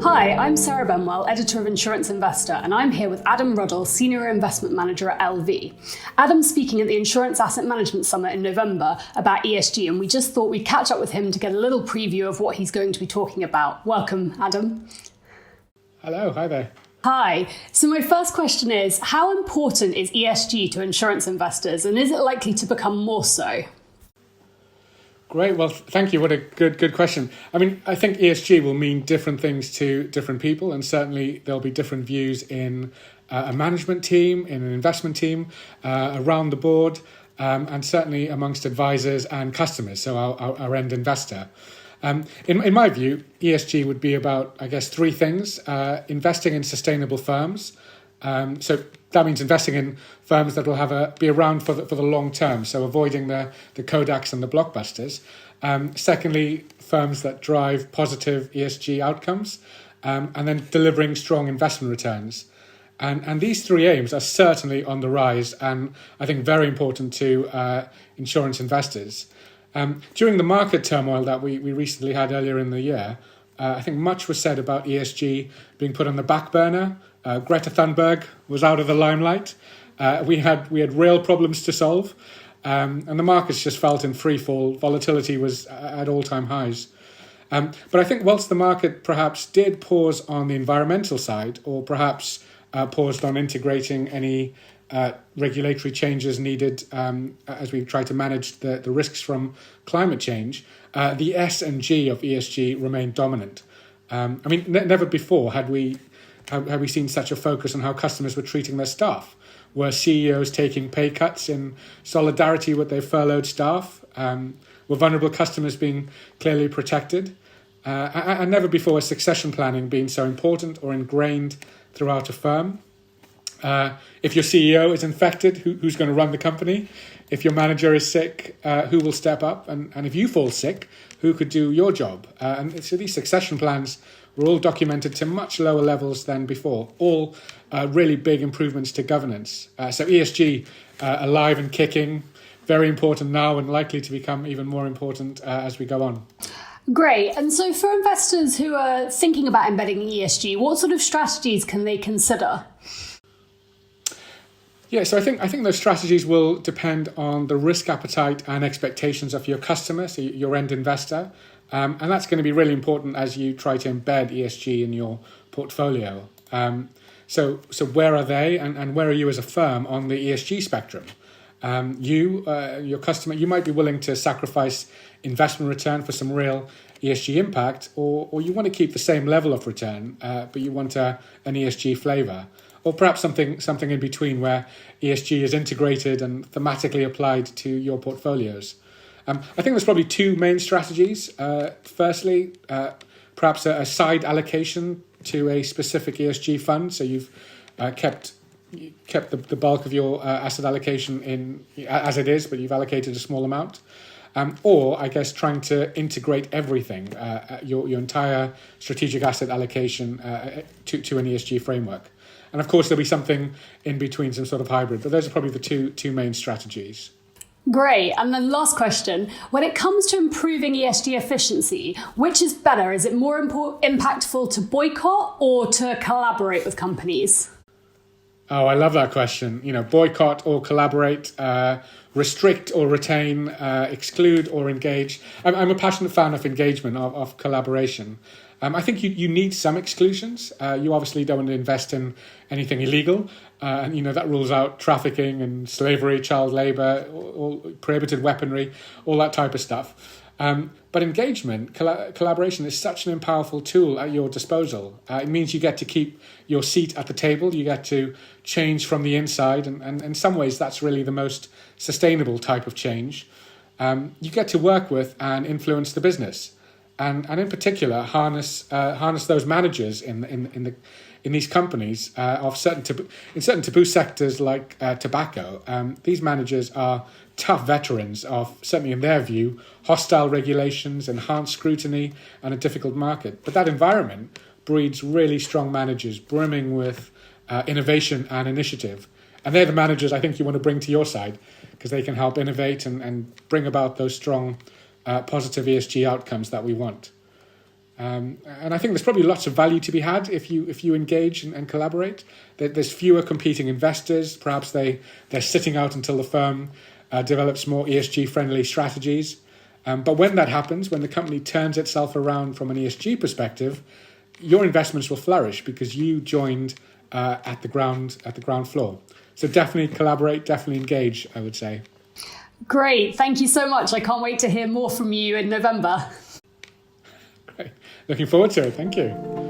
Hi, I'm Sarah Benwell, editor of Insurance Investor, and I'm here with Adam Ruddle, Senior Investment Manager at LV. Adam's speaking at the Insurance Asset Management Summit in November about ESG, and we just thought we'd catch up with him to get a little preview of what he's going to be talking about. Welcome, Adam. Hello, hi there. Hi. So my first question is, how important is ESG to insurance investors, and is it likely to become more so? Great. Well, thank you. What a good question. I mean, I think ESG will mean different things to different people, and certainly there'll be different views in a management team, in an investment team, around the board, and certainly amongst advisors and customers, so our end investor. In my view, ESG would be about, I guess, three things. Investing in sustainable firms. So that means investing in firms that will be around for the long term, so avoiding the Kodaks and the blockbusters. Secondly, firms that drive positive ESG outcomes, and then delivering strong investment returns. And these three aims are certainly on the rise, and I think very important to insurance investors. During the market turmoil that we recently had earlier in the year, I think much was said about ESG being put on the back burner. Greta Thunberg was out of the limelight. We had real problems to solve, and the markets just felt in free fall. Volatility was at all-time highs. But I think whilst the market perhaps did pause on the environmental side, or perhaps paused on integrating any regulatory changes needed as we try to manage the risks from climate change, the S and G of ESG remained dominant. Never before had we seen such a focus on how customers were treating their staff. Were CEOs taking pay cuts in solidarity with their furloughed staff? Were vulnerable customers being clearly protected? And never before has succession planning been so important or ingrained throughout a firm. If your CEO is infected, who's going to run the company? If your manager is sick, who will step up? And if you fall sick, who could do your job? And so these succession plans were all documented to much lower levels than before, all really big improvements to governance. So ESG, alive and kicking, very important now and likely to become even more important as we go on. Great. And so for investors who are thinking about embedding ESG, what sort of strategies can they consider? Yeah, so I think those strategies will depend on the risk appetite and expectations of your customer, so your end investor. And that's going to be really important as you try to embed ESG in your portfolio. So where are they and where are you as a firm on the ESG spectrum? Your customer, you might be willing to sacrifice investment return for some real ESG impact, or you want to keep the same level of return, but you want an ESG flavour. Or perhaps something in between where ESG is integrated and thematically applied to your portfolios. I think there's probably two main strategies. Firstly, perhaps a side allocation to a specific ESG fund. So you've kept the bulk of your asset allocation in as it is, but you've allocated a small amount. Or, I guess, trying to integrate everything, your entire strategic asset allocation to an ESG framework. And of course, there'll be something in between, some sort of hybrid. But those are probably the two main strategies. Great. And then last question. When it comes to improving ESG efficiency, which is better? Is it more impactful to boycott or to collaborate with companies? Oh, I love that question. Boycott or collaborate, restrict or retain, exclude or engage. I'm a passionate fan of engagement, of collaboration. I think you need some exclusions. You obviously don't want to invest in anything illegal. And that rules out trafficking and slavery, child labour, all prohibited weaponry, all that type of stuff. But engagement, collaboration is such an powerful tool at your disposal. It means you get to keep your seat at the table. You get to change from the inside. And in some ways, that's really the most sustainable type of change. You get to work with and influence the business. And in particular, harness those managers in these companies in certain taboo sectors like tobacco. These managers are tough veterans of, certainly in their view, hostile regulations, enhanced scrutiny, and a difficult market. But that environment breeds really strong managers, brimming with innovation and initiative. And they're the managers I think you want to bring to your side, because they can help innovate and bring about those strong positive ESG outcomes that we want. And I think there's probably lots of value to be had if you engage and collaborate. There's fewer competing investors. Perhaps they're sitting out until the firm develops more ESG-friendly strategies. But when that happens, when the company turns itself around from an ESG perspective, your investments will flourish because you joined at the ground floor. So definitely collaborate, definitely engage, I would say. Great. Thank you so much. I can't wait to hear more from you in November. Great. Looking forward to it. Thank you.